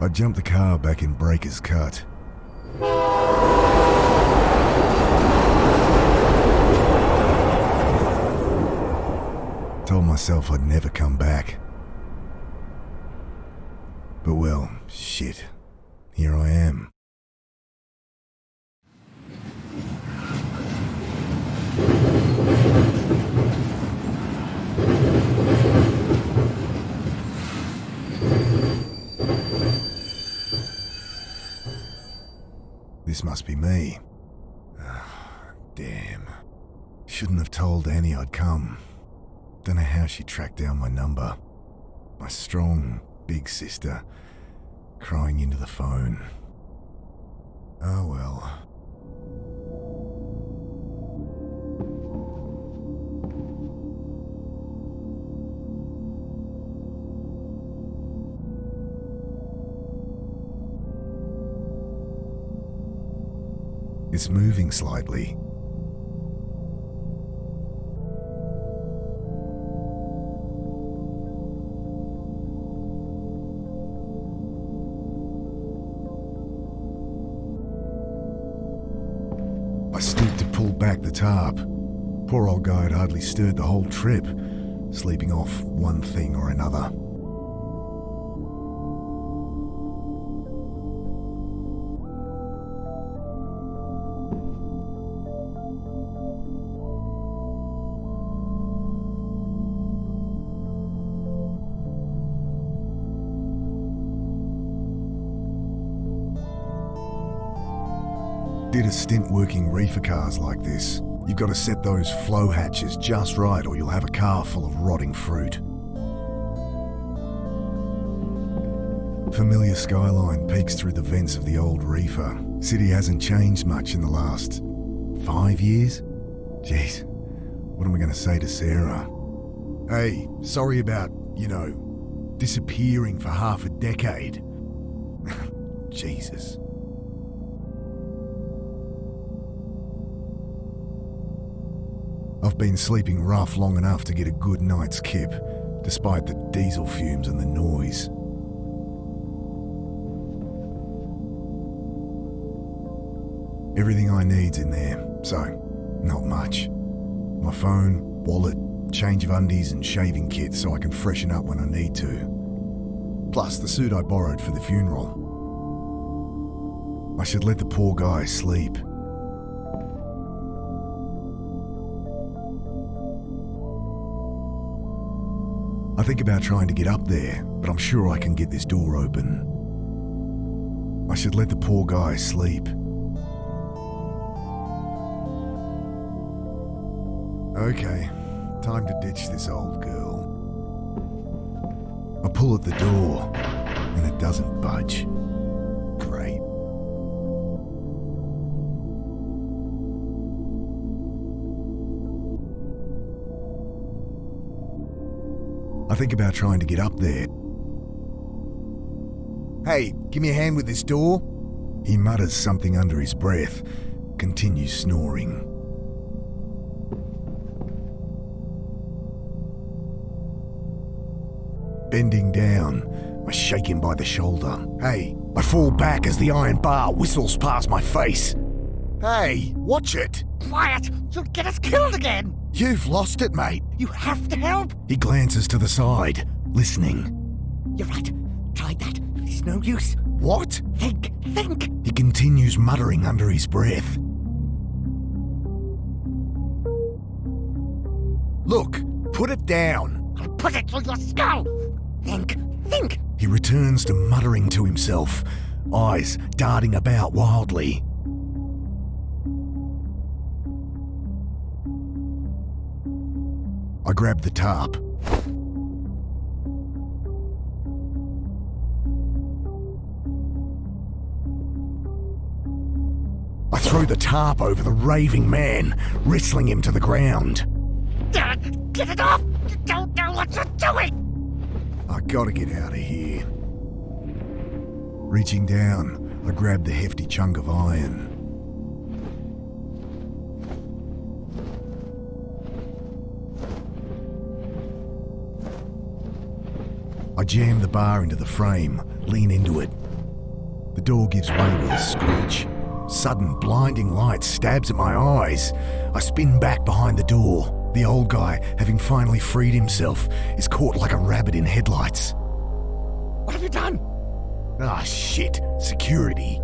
I jumped the car back in Breaker's Cut. Told myself I'd never come back. But well, shit. Here I am. This must be me. Damn. Shouldn't have told Annie I'd come. Don't know how she tracked down my number. My strong, big sister, crying into the phone. Oh well. It's moving slightly. I stooped to pull back the tarp. Poor old guy had hardly stirred the whole trip, sleeping off one thing or another. Did a stint working reefer cars like this. You've got to set those flow hatches just right or you'll have a car full of rotting fruit. Familiar skyline peeks through the vents of the old reefer. City hasn't changed much in the last 5 years? Jeez, what am I going to say to Sarah? Hey, sorry about, disappearing for half a decade. Jesus. I've been sleeping rough long enough to get a good night's kip, despite the diesel fumes and the noise. Everything I need's in there, so not much. My phone, wallet, change of undies and shaving kit so I can freshen up when I need to. Plus the suit I borrowed for the funeral. I should let the poor guy sleep. I think about trying to get up there, but I'm sure I can get this door open. I should let the poor guy sleep. Okay, time to ditch this old girl. I pull at the door, and it doesn't budge. Great. I think about trying to get up there. Hey, give me a hand with this door. He mutters something under his breath, continues snoring. Bending down, I shake him by the shoulder. Hey, I fall back as the iron bar whistles past my face. Hey, watch it. Quiet! You'll get us killed again! You've lost it, mate. You have to help! He glances to the side, listening. You're right. Tried that. It's no use. What? Think! He continues muttering under his breath. Look, put it down. I'll put it through your skull! Think! He returns to muttering to himself, eyes darting about wildly. I grab the tarp. I throw the tarp over the raving man, wrestling him to the ground. Get it off! You don't know what you're doing! I gotta get out of here. Reaching down, I grab the hefty chunk of iron. I jam the bar into the frame, lean into it, The door gives way with a screech. Sudden blinding light stabs at my eyes. I spin back behind the door. The old guy, having finally freed himself, is caught like a rabbit in headlights. What have you done? Ah, shit. Security.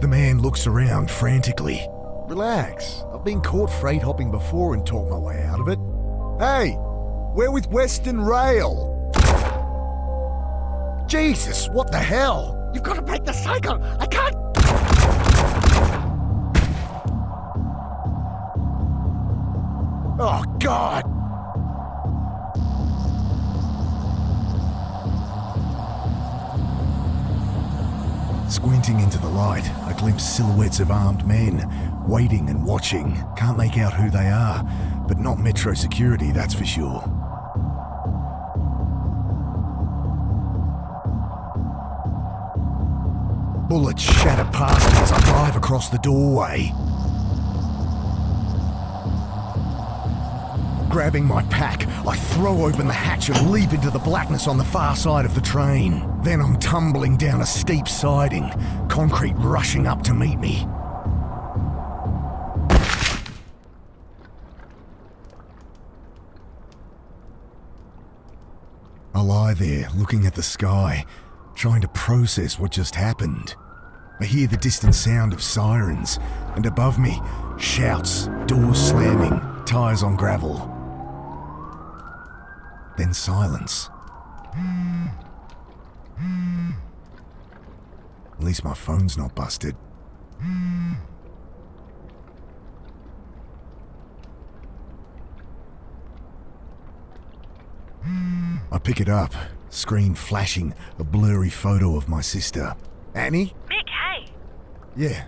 The man looks around frantically. Relax. I've been caught freight hopping before and talked my way out of it. Hey, we're with Western Rail. Jesus, what the hell? You've got to break the cycle. I can't. Oh, God! Squinting into the light, I glimpse silhouettes of armed men, waiting and watching. Can't make out who they are, but not Metro security, that's for sure. Bullets shatter past me as I dive across the doorway. Grabbing my pack, I throw open the hatch and leap into the blackness on the far side of the train. Then I'm tumbling down a steep siding, concrete rushing up to meet me. I lie there, looking at the sky, trying to process what just happened. I hear the distant sound of sirens, and above me, shouts, doors slamming, tires on gravel. Then silence. At least my phone's not busted. I pick it up, screen flashing a blurry photo of my sister. Annie? Mick, hey. Yeah.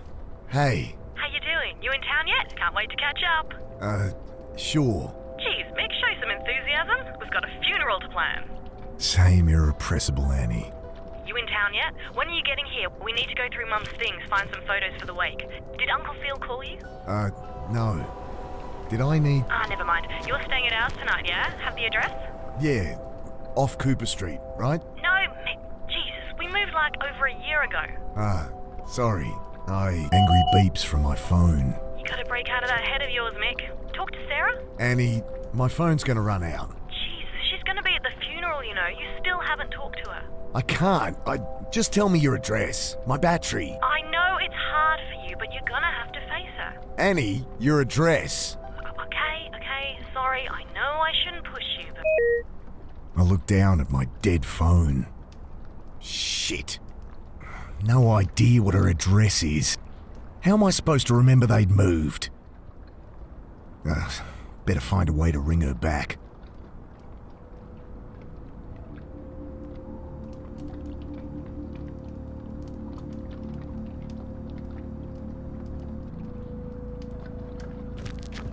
Hey. How you doing? You in town yet? Can't wait to catch up. Sure. Geez, Mick, show some enthusiasm. We've got a funeral to plan. Same irrepressible Annie. You in town yet? When are you getting here? We need to go through Mum's things, find some photos for the wake. Did Uncle Phil call you? No. Did I need... Never mind. You're staying at ours tonight, yeah? Have the address? Yeah. Off Cooper Street, right? No, Mick. Jesus, we moved like over a year ago. Sorry. Angry beeps from my phone. You gotta break out of that head of yours, Mick. Talk to Sarah? Annie, my phone's gonna run out. Jesus, she's gonna be at the funeral, you know. You still haven't talked to her. I can't. Just tell me your address. My battery. I know it's hard for you, but you're gonna have to face her. Annie, your address. Okay, sorry. I know I shouldn't push you, but... I look down at my dead phone. Shit. No idea what her address is. How am I supposed to remember they'd moved? Better find a way to ring her back.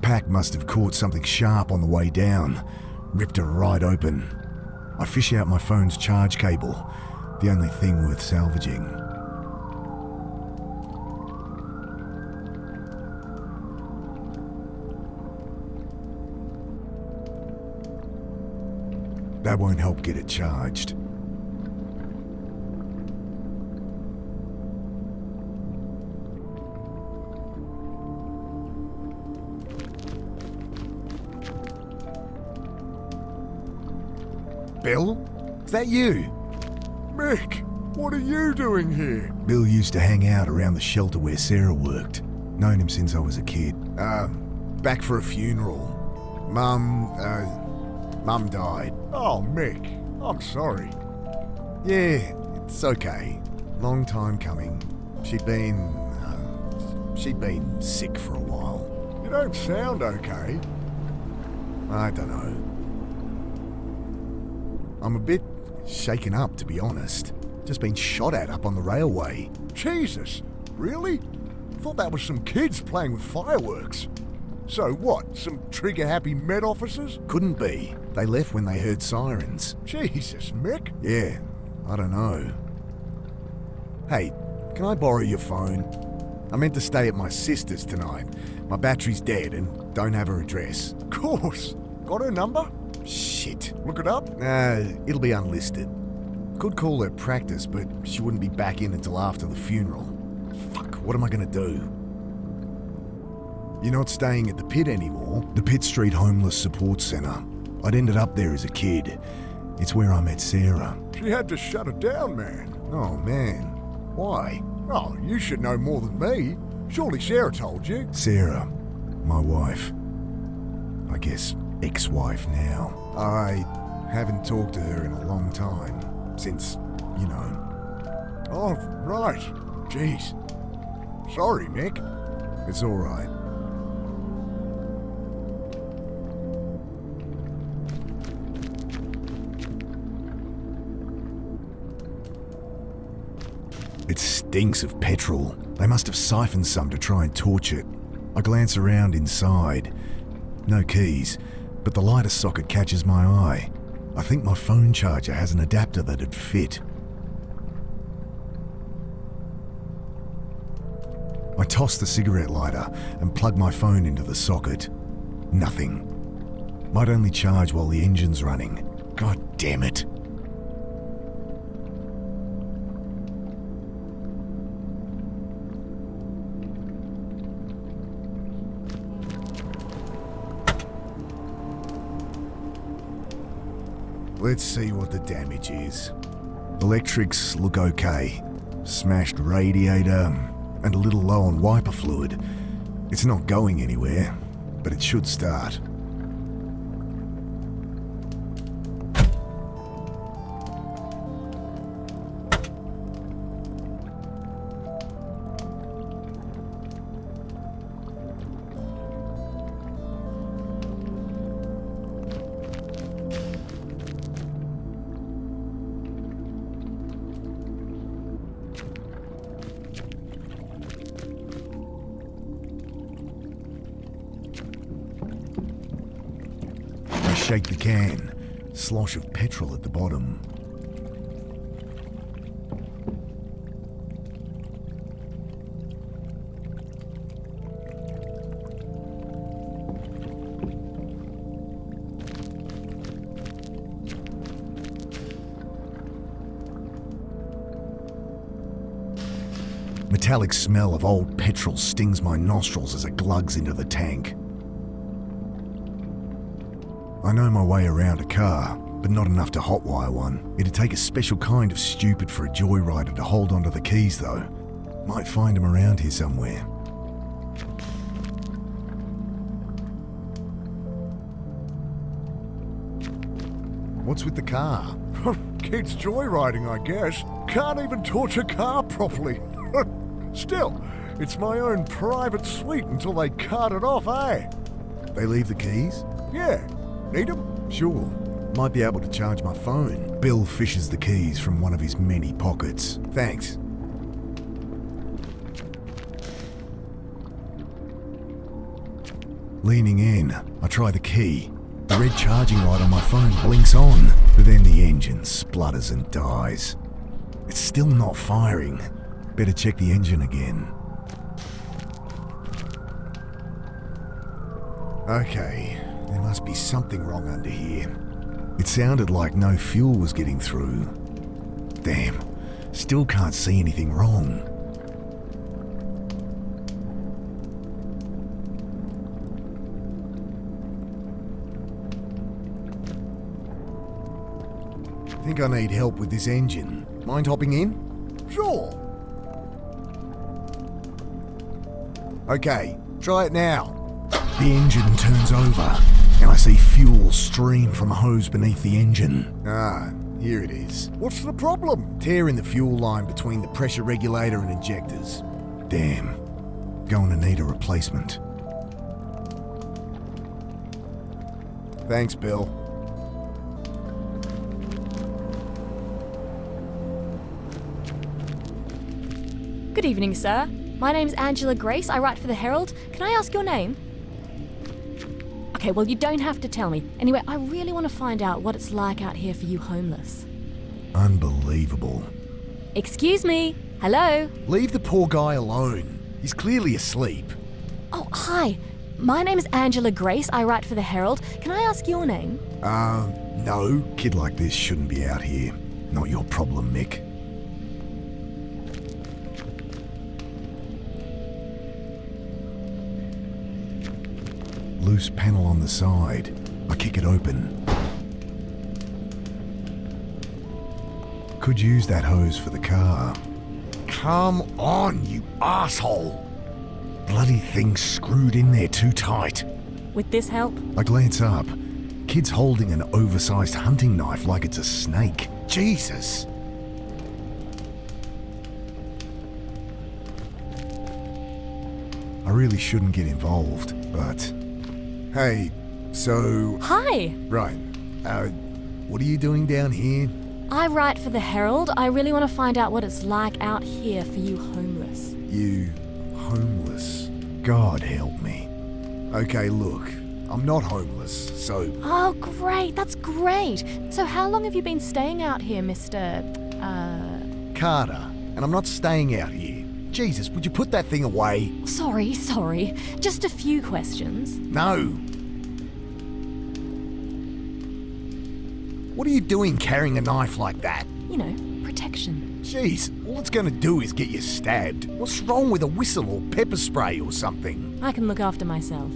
Pack must have caught something sharp on the way down. Ripped her right open. I fish out my phone's charge cable, the only thing worth salvaging. That won't help get it charged. Bill? Is that you? Mick, what are you doing here? Bill used to hang out around the shelter where Sarah worked. Known him since I was a kid. Back for a funeral. Mum died. Oh, Mick, I'm sorry. Yeah, it's okay. Long time coming. She'd been sick for a while. You don't sound okay. I don't know. I'm a bit shaken up, to be honest. Just been shot at up on the railway. Jesus, really? Thought that was some kids playing with fireworks. So what, some trigger-happy Met officers? Couldn't be. They left when they heard sirens. Jesus, Mick. Yeah, I don't know. Hey, can I borrow your phone? I meant to stay at my sister's tonight. My battery's dead and don't have her address. Of course. Got her number? Shit. Look it up? It'll be unlisted. Could call her practice, but she wouldn't be back in until after the funeral. Fuck, what am I gonna do? You're not staying at the pit anymore. The Pitt Street Homeless Support Centre. I'd ended up there as a kid. It's where I met Sarah. She had to shut it down, man. Oh man, why? Oh, you should know more than me. Surely Sarah told you. Sarah, my wife. I guess ex-wife now. I haven't talked to her in a long time. Since, you know. Oh, right. Jeez. Sorry, Mick. It's alright. It stinks of petrol. They must have siphoned some to try and torch it. I glance around inside. No keys, but the lighter socket catches my eye. I think my phone charger has an adapter that'd fit. I toss the cigarette lighter and plug my phone into the socket. Nothing. Might only charge while the engine's running. God damn it. Let's see what the damage is. Electrics look okay. Smashed radiator and a little low on wiper fluid. It's not going anywhere, but it should start. Shake the can. Slosh of petrol at the bottom. Metallic smell of old petrol stings my nostrils as it glugs into the tank. I know my way around a car, but not enough to hotwire one. It'd take a special kind of stupid for a joyrider to hold onto the keys though. Might find them around here somewhere. What's with the car? Kids joyriding, I guess. Can't even torch a car properly. Still, it's my own private suite until they cut it off, eh? They leave the keys? Yeah. Need them? Sure. Might be able to charge my phone. Bill fishes the keys from one of his many pockets. Thanks. Leaning in, I try the key. The red charging light on my phone blinks on, but then the engine splutters and dies. It's still not firing. Better check the engine again. Okay. There must be something wrong under here. It sounded like no fuel was getting through. Damn, still can't see anything wrong. Think I need help with this engine. Mind hopping in? Sure. Okay, try it now. The engine turns over, and I see fuel stream from a hose beneath the engine. Ah, here it is. What's the problem? Tear in the fuel line between the pressure regulator and injectors. Damn. Going to need a replacement. Thanks, Bill. Good evening, sir. My name's Angela Grace. I write for the Herald. Can I ask your name? Okay, well, you don't have to tell me. Anyway, I really want to find out what it's like out here for you homeless. Unbelievable. Excuse me. Hello? Leave the poor guy alone. He's clearly asleep. Oh, hi. My name's Angela Grace. I write for the Herald. Can I ask your name? No. Kid like this shouldn't be out here. Not your problem, Mick. Loose panel on the side. I kick it open. Could use that hose for the car. Come on, you asshole! Bloody thing's screwed in there too tight. With this help? I glance up. Kid's holding an oversized hunting knife like it's a snake. Jesus! I really shouldn't get involved, but... Hey, so... Hi! Right. What are you doing down here? I write for the Herald. I really want to find out what it's like out here for you homeless. You... homeless? God help me. Okay, look. I'm not homeless, so... Oh, great. That's great. So how long have you been staying out here, Mr... Carter. And I'm not staying out here. Jesus, would you put that thing away? Sorry. Just a few questions. No. What are you doing carrying a knife like that? You know, protection. Jeez, all it's gonna do is get you stabbed. What's wrong with a whistle or pepper spray or something? I can look after myself.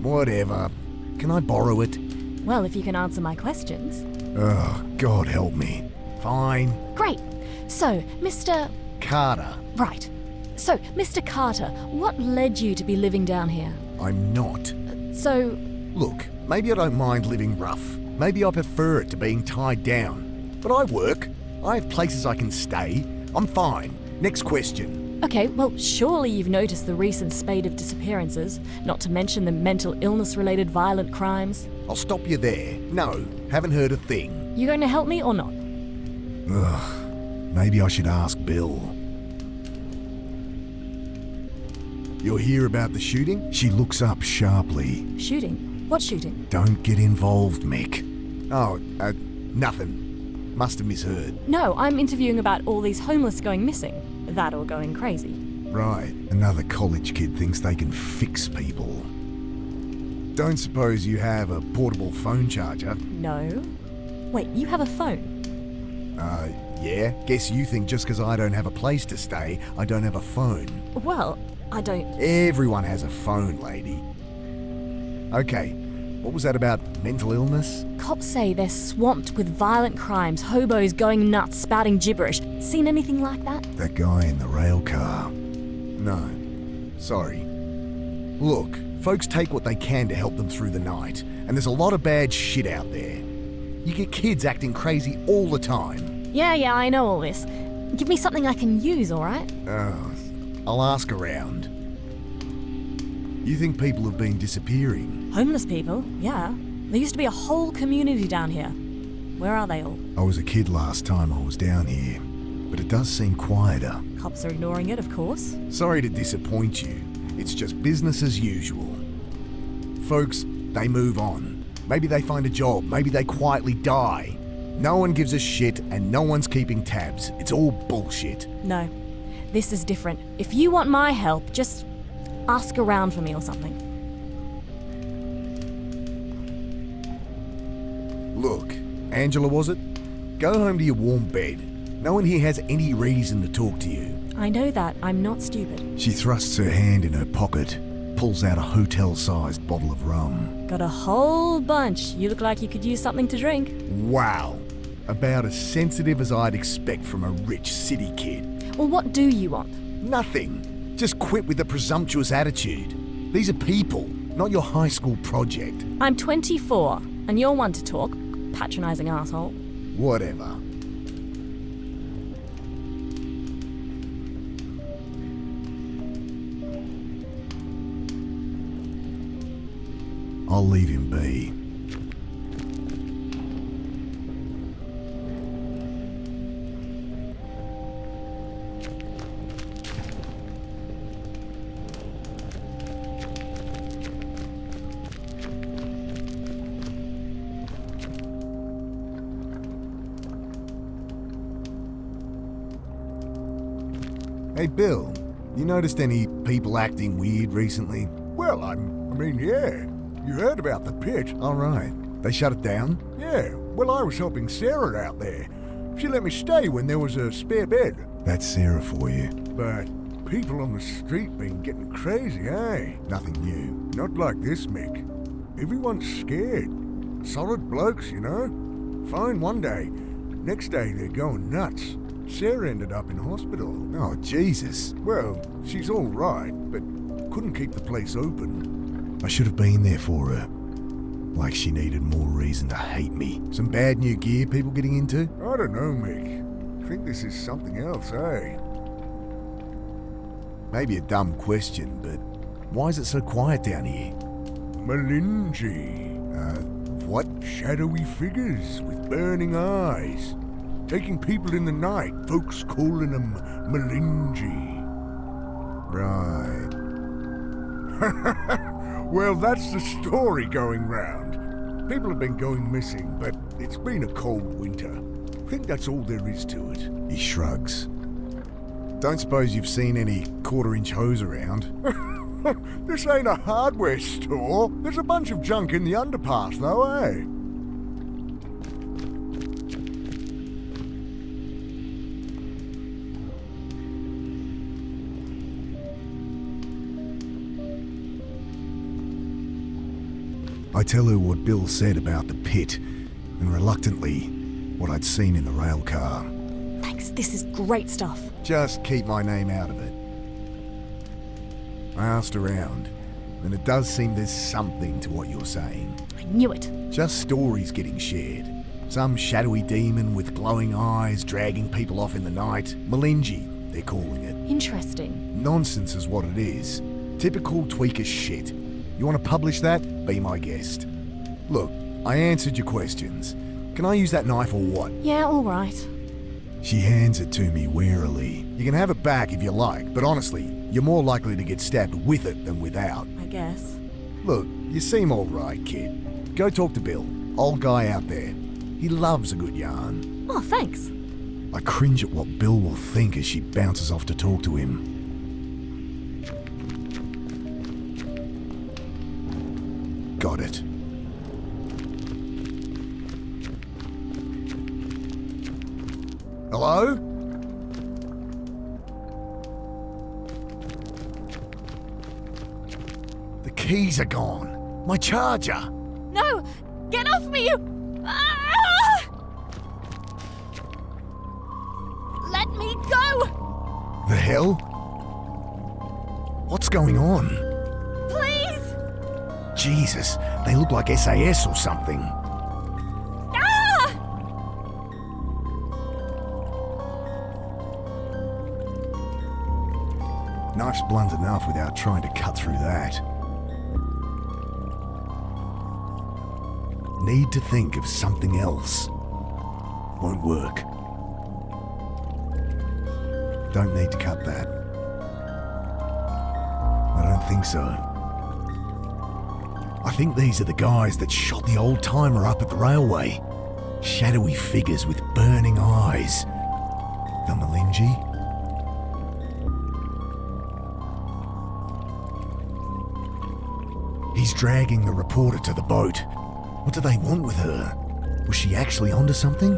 Whatever. Can I borrow it? Well, if you can answer my questions. Oh, God help me. Fine. Great. So, Mr... Carter. Right. So, Mr. Carter, what led you to be living down here? I'm not. So, Look, maybe I don't mind living rough. Maybe I prefer it to being tied down. But I work. I have places I can stay. I'm fine. Next question. okay, well, surely you've noticed the recent spate of disappearances, not to mention the mental illness-related violent crimes. I'll stop you there. No, haven't heard a thing. You going to help me or not? Ugh, maybe I should ask Bill. You'll hear about the shooting? She looks up sharply. Shooting? What shooting? Don't get involved, Mick. Oh, nothing. Must have misheard. No, I'm interviewing about all these homeless going missing. That or going crazy. Right, another college kid thinks they can fix people. Don't suppose you have a portable phone charger? No. Wait, you have a phone? Yeah? Guess you think just because I don't have a place to stay, I don't have a phone. Well, I don't... Everyone has a phone, lady. Okay, what was that about mental illness? Cops say they're swamped with violent crimes, hobos going nuts, spouting gibberish. Seen anything like that? That guy in the rail car. No, sorry. Look, folks take what they can to help them through the night, and there's a lot of bad shit out there. You get kids acting crazy all the time. Yeah, I know all this. Give me something I can use, alright? I'll ask around. You think people have been disappearing? Homeless people? Yeah. There used to be a whole community down here. Where are they all? I was a kid last time I was down here, but it does seem quieter. Cops are ignoring it, of course. Sorry to disappoint you. It's just business as usual. Folks, they move on. Maybe they find a job, maybe they quietly die. No one gives a shit and no one's keeping tabs. It's all bullshit. No. This is different. If you want my help, just ask around for me or something. Look, Angela, was it? Go home to your warm bed. No one here has any reason to talk to you. I know that. I'm not stupid. She thrusts her hand in her pocket, pulls out a hotel-sized bottle of rum. Got a whole bunch. You look like you could use something to drink. Wow. About as sensitive as I'd expect from a rich city kid. Well, what do you want? Nothing. Just quit with the presumptuous attitude. These are people, not your high school project. I'm 24, and you're one to talk. Patronising asshole. Whatever. I'll leave him be. Hey, Bill, you noticed any people acting weird recently? Well, I mean, yeah. You heard about the pit. All right. They shut it down? Yeah, well, I was helping Sarah out there. She let me stay when there was a spare bed. That's Sarah for you. But people on the street been getting crazy, eh? Nothing new. Not like this, Mick. Everyone's scared. Solid blokes, you know? Fine one day. Next day they're going nuts. Sarah ended up in hospital. Oh, Jesus. Well, she's all right, but couldn't keep the place open. I should have been there for her. Like she needed more reason to hate me. Some bad new gear people getting into? I don't know, Mick. I think this is something else, eh? Maybe a dumb question, but why is it so quiet down here? Malinji. What? Shadowy figures with burning eyes. Taking people in the night, folks calling them Malinji. Right. Well, that's the story going round. People have been going missing, but it's been a cold winter. I think that's all there is to it. He shrugs. Don't suppose you've seen any quarter-inch hose around? This ain't a hardware store. There's a bunch of junk in the underpass, though, eh? I tell her what Bill said about the pit, and reluctantly, what I'd seen in the rail car. Thanks, this is great stuff. Just keep my name out of it. I asked around, and it does seem there's something to what you're saying. I knew it. Just stories getting shared. Some shadowy demon with glowing eyes dragging people off in the night. Malinji, they're calling it. Interesting. Nonsense is what it is. Typical tweaker shit. You want to publish that? Be my guest. Look, I answered your questions. Can I use that knife or what? Yeah, all right. She hands it to me warily. You can have it back if you like, but honestly, you're more likely to get stabbed with it than without. I guess. Look, you seem all right, kid. Go talk to Bill, old guy out there. He loves a good yarn. Oh, thanks. I cringe at what Bill will think as she bounces off to talk to him. Got it. Hello? The keys are gone. My charger. No! Get off me, you! Ah! Let me go! The hell? What's going on? Please! Jesus, they look like SAS or something. Ah! Knife's blunt enough without trying to cut through that. Need to think of something else. Won't work. Don't need to cut that. I don't think so. I think these are the guys that shot the old timer up at the railway. Shadowy figures with burning eyes. The Malinji? He's dragging the reporter to the boat. What do they want with her? Was she actually onto something?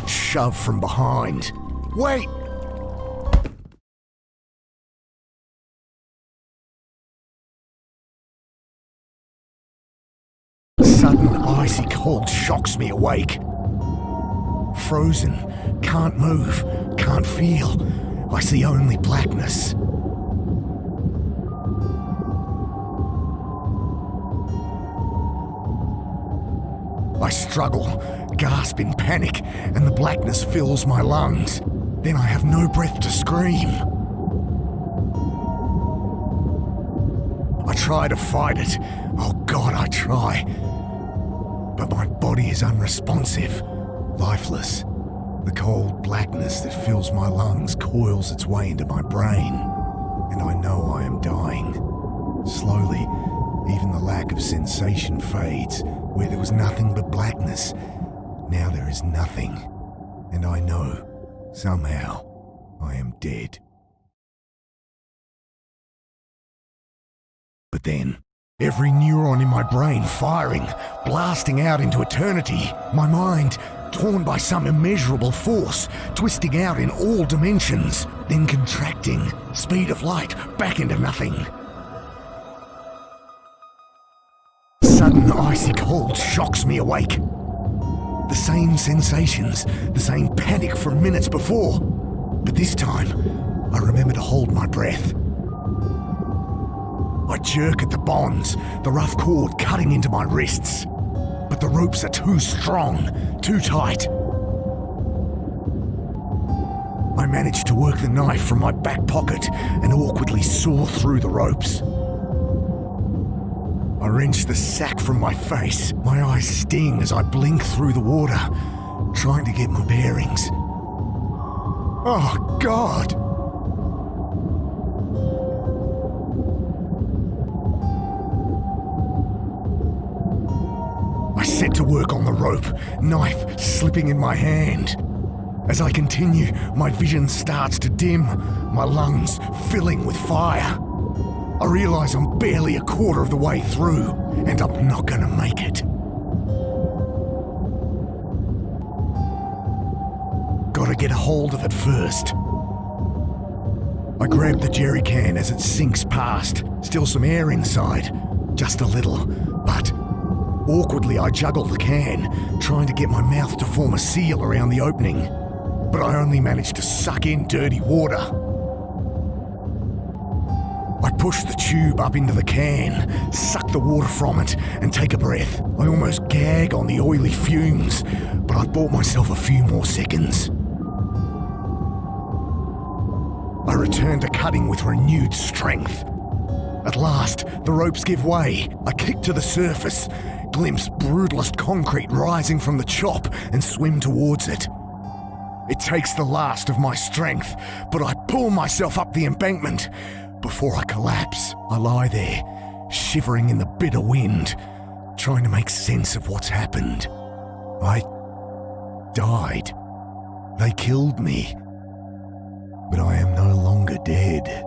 Shove from behind. Wait! Sudden icy cold shocks me awake. Frozen, can't move, can't feel. I see only blackness. I struggle, gasp in panic, and the blackness fills my lungs. Then I have no breath to scream. I try to fight it. Oh God, I try. But my body is unresponsive, lifeless. The cold blackness that fills my lungs coils its way into my brain, and I know I am dying. Slowly, even the lack of sensation fades. Where there was nothing but blackness, now there is nothing, and I know, somehow, I am dead. But then, Every neuron in my brain firing, blasting out into eternity. My mind torn by some immeasurable force, twisting out in all dimensions, then contracting, speed of light, back into nothing. Sudden icy cold shocks me awake. The same sensations, the same panic from minutes before. But this time, I remember to hold my breath. I jerk at the bonds, the rough cord cutting into my wrists. But the ropes are too strong, too tight. I manage to work the knife from my back pocket and awkwardly saw through the ropes. I wrench the sack from my face. My eyes sting as I blink through the water, trying to get my bearings. Oh, God! I set to work on the rope, knife slipping in my hand. As I continue, my vision starts to dim, my lungs filling with fire. I realise I'm barely a quarter of the way through, and I'm not gonna make it. Gotta get a hold of it first. I grab the jerry can as it sinks past, still some air inside, just a little, but awkwardly I juggle the can, trying to get my mouth to form a seal around the opening, but I only manage to suck in dirty water. I push the tube up into the can, suck the water from it, and take a breath. I almost gag on the oily fumes, but I bought myself a few more seconds. I return to cutting with renewed strength. At last, the ropes give way. I kick to the surface, glimpse brutalist concrete rising from the chop, and swim towards it. It takes the last of my strength, but I pull myself up the embankment. Before I collapse, I lie there, shivering in the bitter wind, trying to make sense of what's happened. I died. They killed me. But I am no longer dead.